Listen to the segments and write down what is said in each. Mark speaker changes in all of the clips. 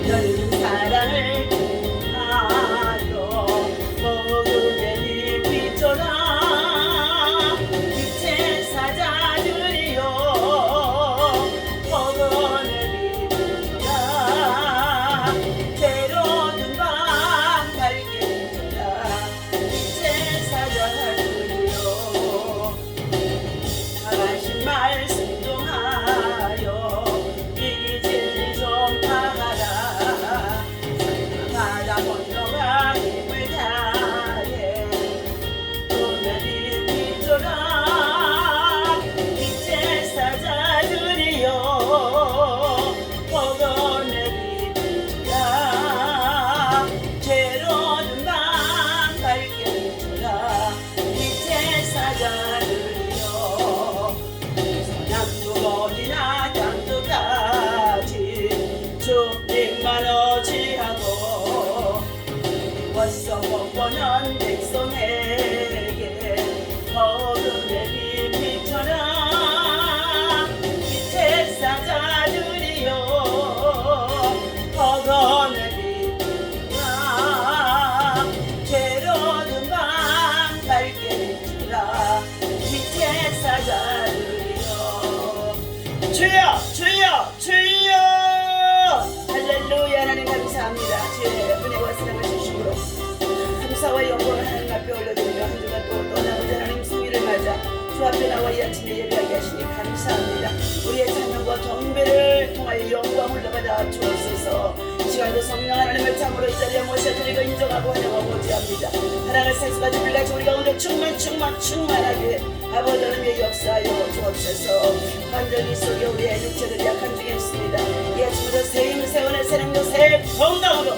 Speaker 1: 넓은 사랑을 하여 복음의 빛비춰라 빛의 사자들이여 복음의 빛비춰라 때로는 밤 밝게 비춰라 빛의 사자들이여 하신 말씀 중하여 이 진리 전파하라 바다 건너가 힘을 다해 꿈에 비춰라 빛의 사자들이여 복음에 비춰라 죄로는 밤 밝게 비춰라 빛의 사자들이여 어디나 땅끝까지 주님만 어지하고 왔어 뻔뻔한 백성에게 복음의 빛 비춰라 빛의 사자들이여 복음의 빛 비춰라 죄로는 밤 밝게 비춰라 빛의 사자들이여 주여 주여 주여 할렐루야. 하나님 감사합니다. 주의 은혜와 사랑을 주시므로 감사와 영광을 하나님 앞에 올려드리며 한 주간 또 떠나오자 하나님 승리를 맞아 주 앞에 나와 이 아침에 예배하게 하시니 감사합니다. 우리의 찬양과 경배를 통하여 영광을 받아 주옵소서. 이 시간도 성령 하나님을 참으로 이 자리에 모셔드리고 인정하고 환영하고 고지합니다. 하나님의 생수가 주빌같이 우리 가운데 충만하게 아버지 하나님의 역사하여 주옵소서. 완전히 속에 우리의 육체를 약한 중에 있습니다. 이 아침부터 새 힘, 새 은혜, 새 능력, 새 건강으로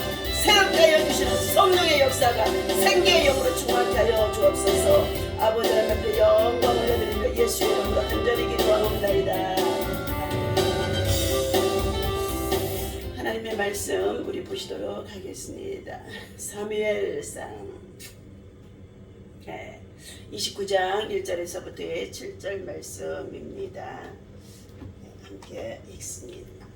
Speaker 1: 새롭게 하여 주시는 성령의 역사가 생기의 영으로 충만케 하여 주옵소서. 아버지 하나님께 영광을 올려드리며 예수의 이름으로 간절히 기도하옵나이다. 하나님의 말씀 우리 보시도록 하겠습니다. 사무엘상 29장 1절에서부터 7절 말씀입니다. 함께 읽습니다.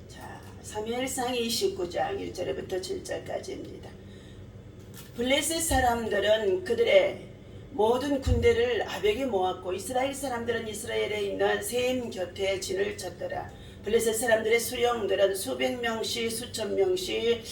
Speaker 1: 자, 사무엘상 29장 1절부터 7절까지입니다. 블레셋 사람들은 그들의 모든 군대를 아벡에 모았고 이스라엘 사람들은 이스라엘에 있는 세임 곁에 진을 쳤더라. 블레셋 사람들의 수령들은 수백 명씩 수천 명씩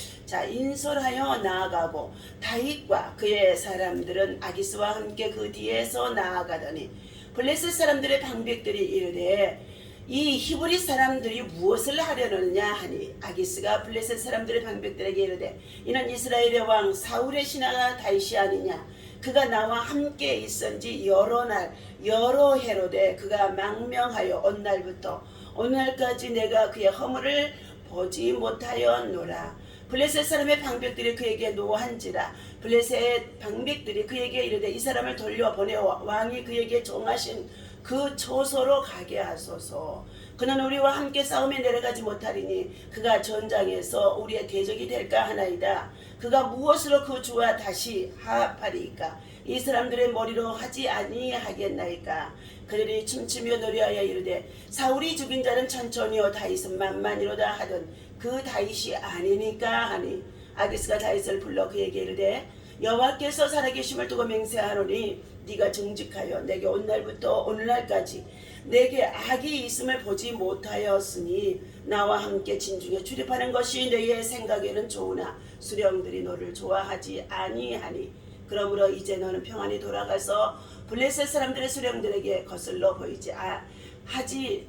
Speaker 1: 인솔하여 나아가고 다윗과 그의 사람들은 아기스와 함께 그 뒤에서 나아가더니 블레셋 사람들의 방백들이 이르되 이 히브리 사람들이 무엇을 하려느냐 하니 아기스가 블레셋 사람들의 방백들에게 이르되 이는 이스라엘의 왕 사울의 신하가 다윗이 아니냐. 그가 나와 함께 있은지 여러 날 여러 해로되 그가 망명하여 온 날부터 오늘까지 내가 그의 허물을 보지 못하였노라. 블레셋 사람의 방백들이 그에게 노한지라. 블레셋 방백들이 그에게 이르되 이 사람을 돌려보내어 왕이 그에게 정하신 그 초소로 가게 하소서. 그는 우리와 함께 싸움에 내려가지 못하리니 그가 전장에서 우리의 대적이 될까 하나이다. 그가 무엇으로 그 주와 다시 화합하리이까? 이 사람들의 머리로 하지 아니하겠나이까? 그들이 춤추며 노래하여 이르되 사울이 죽인 자는 천천히요 다윗은 만만이로다 하던 그 다윗이 아니니까 하니 아기스가 다윗을 불러 그에게 이르되 여호와께서 살아계심을 두고 맹세하노니 네가 정직하여 내게 온 날부터 오늘날까지 내게 악이 있음을 보지 못하였으니 나와 함께 진중에 출입하는 것이 너의 생각에는 좋으나 수령들이 너를 좋아하지 아니하니 그러므로 이제 너는 평안히 돌아가서 블레셋 사람들의 수령들에게 거슬러 보이지 하지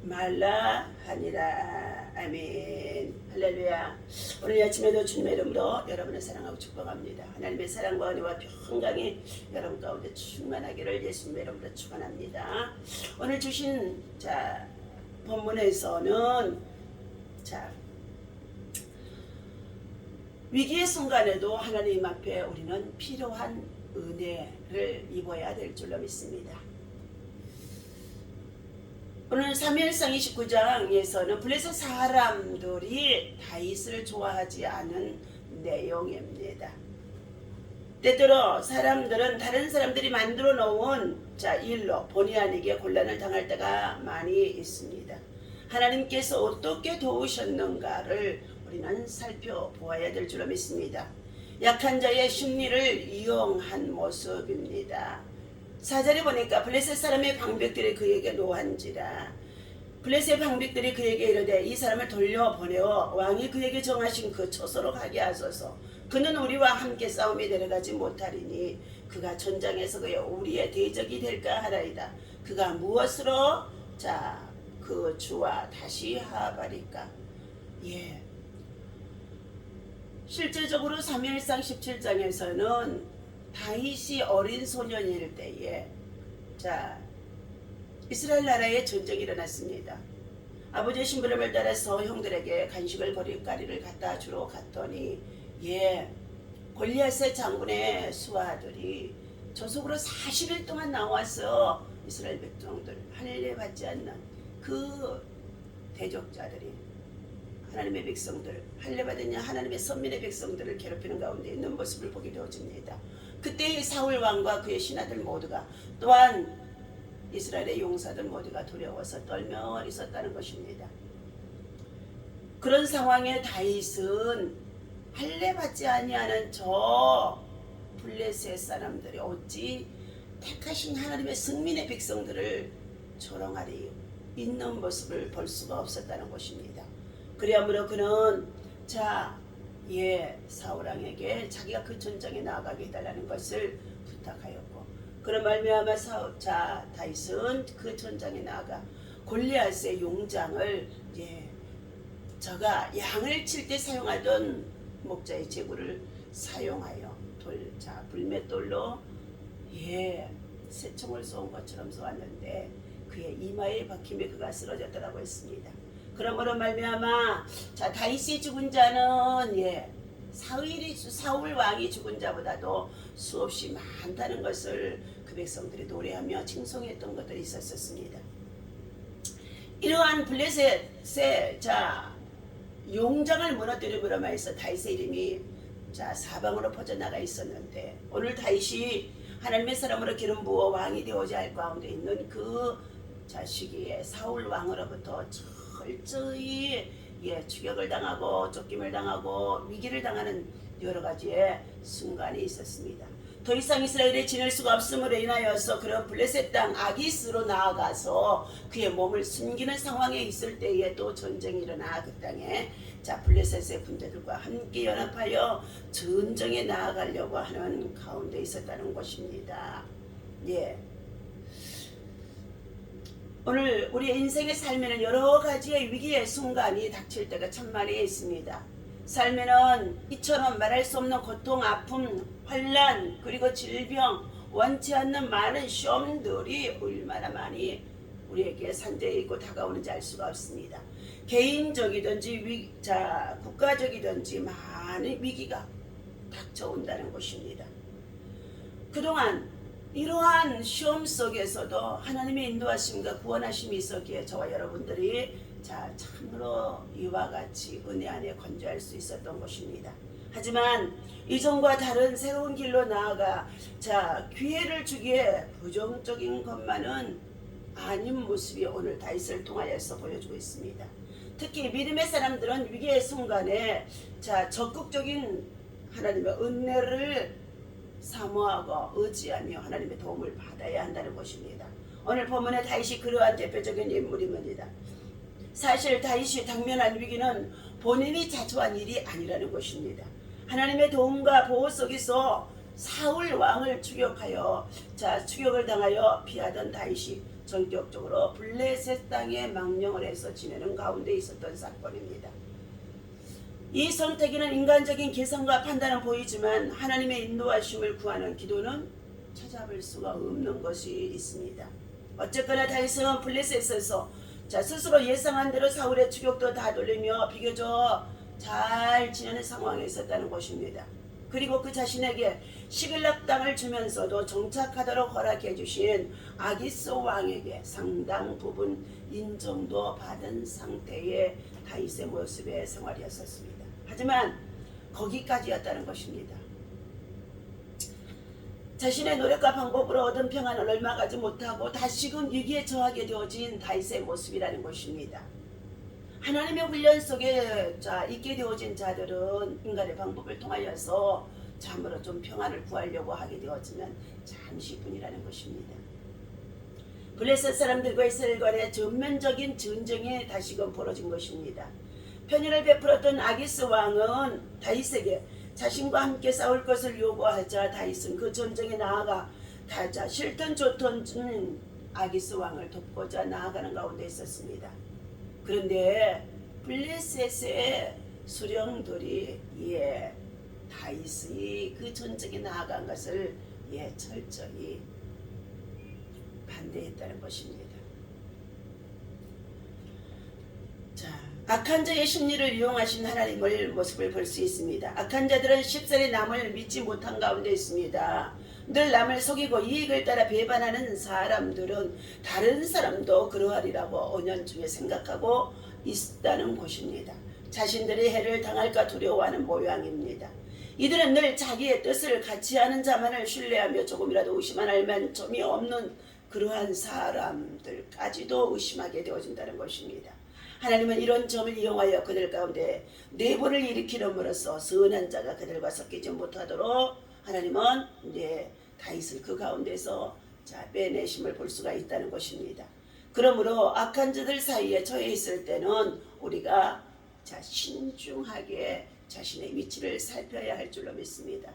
Speaker 1: 말라 하니라. 아멘. 할렐루야. 오늘 아침에도 주님의 이름으로 여러분을 사랑하고 축복합니다. 하나님의 사랑과 은혜와 평강이 여러분 가운데 충만하기를 예수님의 이름으로 축원합니다. 오늘 주신 본문에서는 위기의 순간에도 하나님 앞에 우리는 필요한 은혜를 입어야 될 줄로 믿습니다. 오늘 사무엘상 29장에서는 블레셋 사람들이 다윗을 좋아하지 않은 내용입니다. 때때로 사람들은 다른 사람들이 만들어 놓은 일로 본의 아니게 곤란을 당할 때가 많이 있습니다. 하나님께서 어떻게 도우셨는가를 우리는 살펴보아야 될 줄로 믿습니다. 약한 자의 심리를 이용한 모습입니다. 4절에 보니까 블레셋 사람의 방백들이 그에게 노한지라. 블레셋 방백들이 그에게 이르되 이 사람을 돌려보내어 왕이 그에게 정하신 그 처소로 가게 하소서. 그는 우리와 함께 싸움에 내려가지 못하리니 그가 전장에서 우리의 대적이 될까 하나이다. 그가 무엇으로 그 주와 다시 하하리까. 예. 실제적으로 사무엘상 17장에서는 다윗이 어린 소년일 때에 이스라엘 나라에 전쟁이 일어났습니다. 아버지의 심부름을 따라서 형들에게 간식을 거리가리를 갖다 주러 갔더니 골리앗의 장군의 수하들이 저속으로 40일 동안 나와서 이스라엘 백성들 할례 받지 않는 그 대적자들이 하나님의 백성들, 할례 받았냐 하나님의 선민의 백성들을 괴롭히는 가운데 있는 모습을 보게 되어집니다. 그때 사울 왕과 그의 신하들 모두가 또한 이스라엘의 용사들 모두가 두려워서 떨며 있었다는 것입니다. 그런 상황에 다윗은 할례 받지 아니하는 저 블레셋 사람들이 어찌 택하신 하나님의 승민의 백성들을 조롱하리 있는 모습을 볼 수가 없었다는 것입니다. 그리하므로 그는 사울왕에게 자기가 그 전장에 나아가게 해달라는 것을 부탁하였고, 그런 말미암아 다윗은 그 전장에 나아가 골리앗의 용장을 저가 양을 칠 때 사용하던 목자의 제구를 사용하여 불맷돌로 새총을 쏘은 것처럼 쏘았는데 그의 이마에 박힘에 그가 쓰러졌다고 했습니다. 그러므로 말미암아 다윗이 죽은 자는 사울 왕이 죽은 자보다도 수없이 많다는 것을 그 백성들이 노래하며 칭송했던 것들이 있었습니다. 이러한 블레셋의 용장을 무너뜨림으로 말해서 다윗의 이름이 사방으로 퍼져나가 있었는데, 오늘 다윗이 하나님의 사람으로 기름 부어 왕이 되어야 할 가운데 있는 그 시기에 사울 왕으로부터 철저히 추격을 당하고 쫓김을 당하고 위기를 당하는 여러 가지의 순간이 있었습니다. 더 이상 이스라엘에 지낼 수가 없음으로 인하여서 그런 블레셋 땅 아기스로 나아가서 그의 몸을 숨기는 상황에 있을 때에 또 전쟁이 일어나 그 땅에 블레셋의 군대들과 함께 연합하여 전쟁에 나아가려고 하는 가운데 있었다는 것입니다. 오늘 우리의 인생의 삶에는 여러 가지의 위기의 순간이 닥칠 때가 참 많이 있습니다. 삶에는 이처럼 말할 수 없는 고통, 아픔, 환난, 그리고 질병, 원치 않는 많은 시험들이 얼마나 많이 우리에게 산재해 있고 다가오는지 알 수가 없습니다. 개인적이든지 국가적이든지 많은 위기가 닥쳐온다는 것입니다. 그동안 이러한 시험 속에서도 하나님의 인도하심과 구원하심이 있었기에 저와 여러분들이 참으로 이와 같이 은혜 안에 건조할 수 있었던 것입니다. 하지만 이전과 다른 새로운 길로 나아가 기회를 주기에 부정적인 것만은 아닌 모습이 오늘 다윗을 통하여서 보여주고 있습니다. 특히 믿음의 사람들은 위기의 순간에 적극적인 하나님의 은혜를 사모하고 의지하며 하나님의 도움을 받아야 한다는 것입니다. 오늘 본문의 다윗이 그러한 대표적인 인물입니다. 사실 다윗이 당면한 위기는 본인이 자초한 일이 아니라는 것입니다. 하나님의 도움과 보호 속에서 사울 왕을 추격을 당하여 피하던 다윗이 전격적으로 블레셋 땅에 망령을 해서 지내는 가운데 있었던 사건입니다. 이 선택에는 인간적인 계산과 판단은 보이지만 하나님의 인도하심을 구하는 기도는 찾아볼 수가 없는 것이 있습니다. 어쨌거나 다윗은 블레셋에서 스스로 예상한 대로 사울의 추격도 다 돌리며 비교적 잘 지내는 상황에 있었다는 것입니다. 그리고 그 자신에게 시글락 땅을 주면서도 정착하도록 허락해 주신 아기스 왕에게 상당 부분 인정도 받은 상태의 다윗의 모습의 생활이었습니다. 하지만 거기까지였다는 것입니다. 자신의 노력과 방법으로 얻은 평안을 얼마 가지 못하고 다시금 위기에 처하게 되어진 다윗의 모습이라는 것입니다. 하나님의 훈련 속에 있게 되어진 자들은 인간의 방법을 통하여서 참으로 좀 평안을 구하려고 하게 되었지만 잠시뿐이라는 것입니다. 블레셋 사람들과 이스라엘 간의 전면적인 전쟁이 다시금 벌어진 것입니다. 편의를 베풀었던 아기스 왕은 다윗에게 자신과 함께 싸울 것을 요구하자 다윗은 그 전쟁에 나아가 타자 싫든 좋든 아기스 왕을 돕고자 나아가는 가운데 있었습니다. 그런데 블레셋의 수령들이 다윗이 그 전쟁에 나아간 것을 철저히 반대했다는 것입니다. 자, 악한 자의 심리를 이용하신 하나님을 모습을 볼 수 있습니다. 악한 자들은 쉽사리 남을 믿지 못한 가운데 있습니다. 늘 남을 속이고 이익을 따라 배반하는 사람들은 다른 사람도 그러하리라고 은연중에 생각하고 있다는 것입니다. 자신들의 해를 당할까 두려워하는 모양입니다. 이들은 늘 자기의 뜻을 같이 하는 자만을 신뢰하며 조금이라도 의심 할 만점이 없는 그러한 사람들까지도 의심하게 되어진다는 것입니다. 하나님은 이런 점을 이용하여 그들 가운데 내보를 일으키므로써 선한 자가 그들과 섞이지 못하도록 하나님은 다윗을 그 가운데서 빼내심을 볼 수가 있다는 것입니다. 그러므로 악한 자들 사이에 처해 있을 때는 우리가 신중하게 자신의 위치를 살펴야 할 줄로 믿습니다.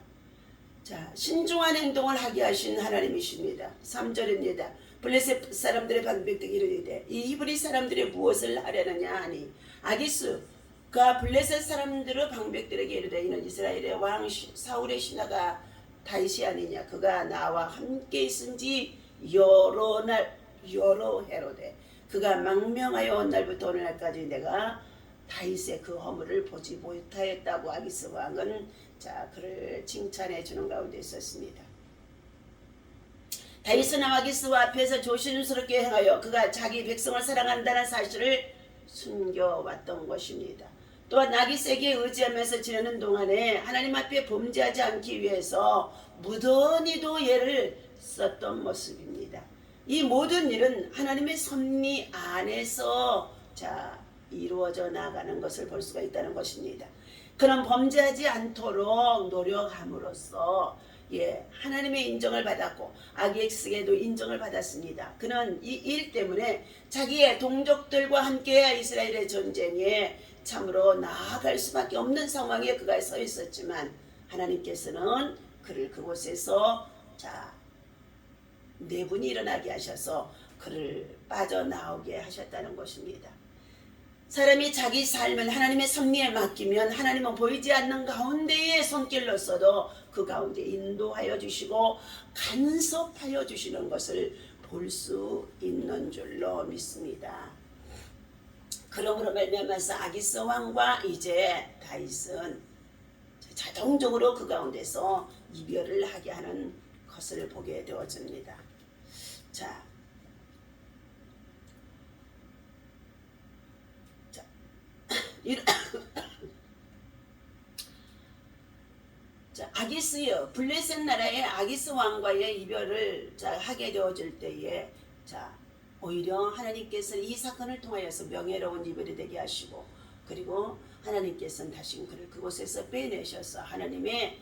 Speaker 1: 신중한 행동을 하게 하신 하나님이십니다. 3절입니다. 블레셋 사람들의 방백들이 이르되 이 히브리 사람들이 무엇을 하려느냐 하니 아기스가 블레셋 사람들의 방백들에게 이르되 이는 이스라엘의 왕 사울의 신하가 다윗이 아니냐. 그가 나와 함께 있은지 여러 해로되 그가 망명하여 온 날부터 오늘날까지 내가 다윗의 그 허물을 보지 못하였다고 아기스 왕은 그를 칭찬해 주는 가운데 있었습니다. 다윗은 아기스와 앞에서 조심스럽게 행하여 그가 자기 백성을 사랑한다는 사실을 숨겨왔던 것입니다. 또한 아기스에게 의지하면서 지내는 동안에 하나님 앞에 범죄하지 않기 위해서 무던히도 예를 썼던 모습입니다. 이 모든 일은 하나님의 섭리 안에서 이루어져 나가는 것을 볼 수가 있다는 것입니다. 그는 범죄하지 않도록 노력함으로써 하나님의 인정을 받았고 아기스에게도 인정을 받았습니다. 그는 이 일 때문에 자기의 동족들과 함께 이스라엘의 전쟁에 참으로 나아갈 수밖에 없는 상황에 그가 서 있었지만 하나님께서는 그를 그곳에서 내분이 일어나게 하셔서 그를 빠져나오게 하셨다는 것입니다. 사람이 자기 삶을 하나님의 섭리에 맡기면 하나님은 보이지 않는 가운데의 손길로서도 그 가운데 인도하여 주시고 간섭하여 주시는 것을 볼 수 있는 줄로 믿습니다. 그러므로 말미암아서 아기스 왕과 이제 다윗은 자동적으로 그 가운데서 이별을 하게 하는 것을 보게 되어집니다. 아기스요, 블레셋 나라의 아기스 왕과의 이별을 하게 되어질 때에 오히려 하나님께서는 이 사건을 통하여서 명예로운 이별이 되게 하시고 그리고 하나님께서는 다시 그를 그곳에서 빼내셔서 하나님의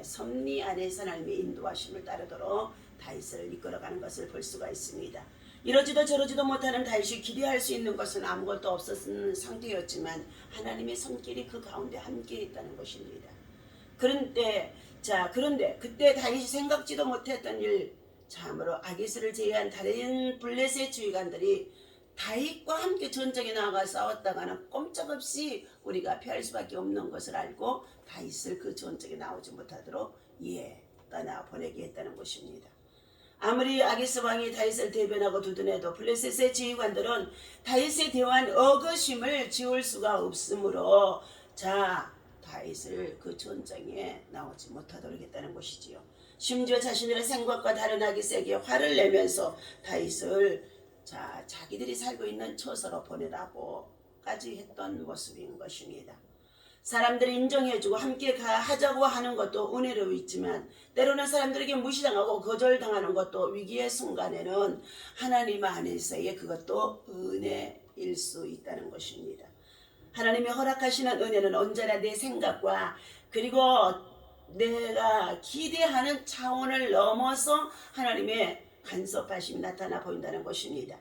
Speaker 1: 섭리 안에서 하나님의 인도하심을 따르도록 다윗을 이끌어가는 것을 볼 수가 있습니다. 이러지도 저러지도 못하는 다윗이 기대할 수 있는 것은 아무것도 없었는 상태였지만 하나님의 손길이 그 가운데 함께 있다는 것입니다. 그런데 그때 다윗이 생각지도 못했던 일, 참으로 아기스를 제외한 다른 블레셋 주의관들이 다윗과 함께 전쟁에 나가 싸웠다가는 꼼짝없이 우리가 피할 수밖에 없는 것을 알고 다윗을 그 전쟁에 나오지 못하도록 떠나 보내게 했다는 것입니다. 아무리 아기스 왕이 다윗을 대변하고 두둔해도 블레셋의 지휘관들은 다윗에 대한 의구심을 지울 수가 없으므로 다윗을 그 전쟁에 나오지 못하도록 했다는 것이지요. 심지어 자신들의 생각과 다른 아기스에게 화를 내면서 다윗을 자기들이 살고 있는 처소로 보내라고까지 했던 모습인 것입니다. 사람들이 인정해주고 함께 하자고 하는 것도 은혜로 있지만 때로는 사람들에게 무시당하고 거절당하는 것도 위기의 순간에는 하나님 안에서의 그것도 은혜일 수 있다는 것입니다. 하나님이 허락하시는 은혜는 언제나 내 생각과 그리고 내가 기대하는 차원을 넘어서 하나님의 간섭하심이 나타나 보인다는 것입니다.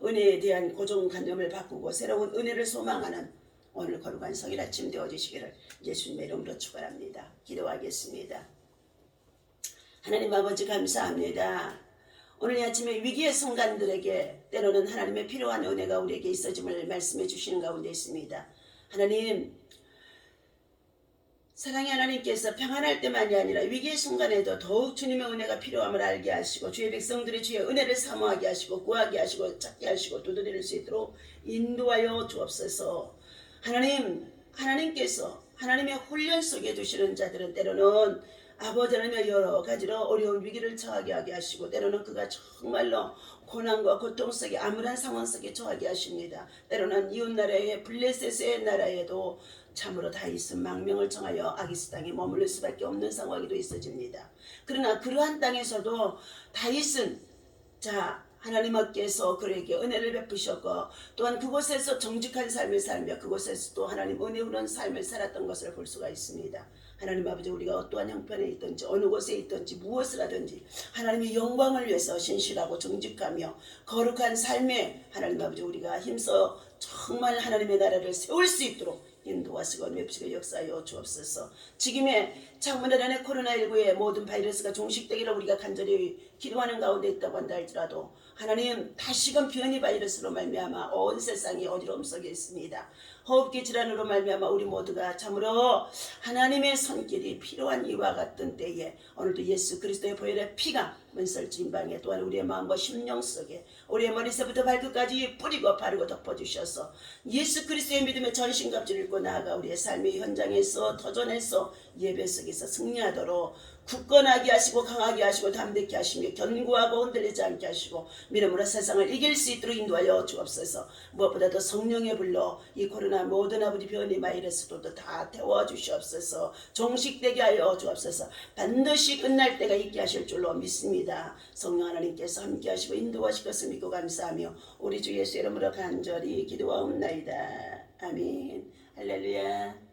Speaker 1: 은혜에 대한 고정관념을 바꾸고 새로운 은혜를 소망하는 오늘 거룩한 성일 아침 되어주시기를 예수님의 이름으로 축원합니다. 기도하겠습니다. 하나님 아버지 감사합니다. 오늘 이 아침에 위기의 순간들에게 때로는 하나님의 필요한 은혜가 우리에게 있어짐을 말씀해 주시는 가운데 있습니다. 하나님, 사랑의 하나님께서 평안할 때만이 아니라 위기의 순간에도 더욱 주님의 은혜가 필요함을 알게 하시고 주의 백성들이 주의 은혜를 사모하게 하시고 구하게 하시고 찾게 하시고 두드릴 수 있도록 인도하여 주옵소서. 하나님께서 하나님의 훈련 속에 두시는 자들은 때로는 아버지 하나님의 여러 가지로 어려운 위기를 처하게 하게 하시고 때로는 그가 정말로 고난과 고통 속에 암울한 상황 속에 처하게 하십니다. 때로는 이웃나라의 블레셋의 나라에도 참으로 다윗은 망명을 청하여 아기스 땅에 머무를 수밖에 없는 상황이 있어집니다. 그러나 그러한 땅에서도 다윗은 하나님께서 그에게 은혜를 베푸셨고 또한 그곳에서 정직한 삶을 살며 그곳에서 또 하나님 은혜 흐르는 삶을 살았던 것을 볼 수가 있습니다. 하나님 아버지, 우리가 어떠한 형편에 있든지 어느 곳에 있든지 무엇을 하든지 하나님의 영광을 위해서 신실하고 정직하며 거룩한 삶에 하나님 아버지 우리가 힘써 정말 하나님의 나라를 세울 수 있도록 인도하시고 맵시고 역사하여 주옵소서. 지금의 창문에 코로나19의 모든 바이러스가 종식되기를 우리가 간절히 기도하는 가운데 있다고 한다 할지라도 하나님, 다시금 변이 바이러스로 말미암아 온 세상이 어지러움 속에 있습니다. 호흡기 질환으로 말미암아 우리 모두가 참으로 하나님의 손길이 필요한 이와 같은 때에 오늘도 예수 그리스도의 보혈의 피가 문설진방에 또한 우리의 마음과 심령 속에 우리의 머리서부터 발끝까지 뿌리고 바르고 덮어주셔서 예수 그리스도의 믿음의 전신갑주를 입고 나아가 우리의 삶의 현장에서 터전에서 예배 속에서 승리하도록 굳건하게 하시고 강하게 하시고 담대케 하시며 견고하고 흔들리지 않게 하시고 믿음으로 세상을 이길 수 있도록 인도하여 주옵소서. 무엇보다도 성령의 불로 이 코로나 모든 아버지 변이 바이러스도 다 태워주시옵소서. 종식되게 하여 주옵소서. 반드시 끝날 때가 있게 하실 줄로 믿습니다. 성령 하나님께서 함께 하시고 인도하실 것을 믿고 감사하며 우리 주 예수 이름으로 간절히 기도하옵나이다. 아멘. 할렐루야.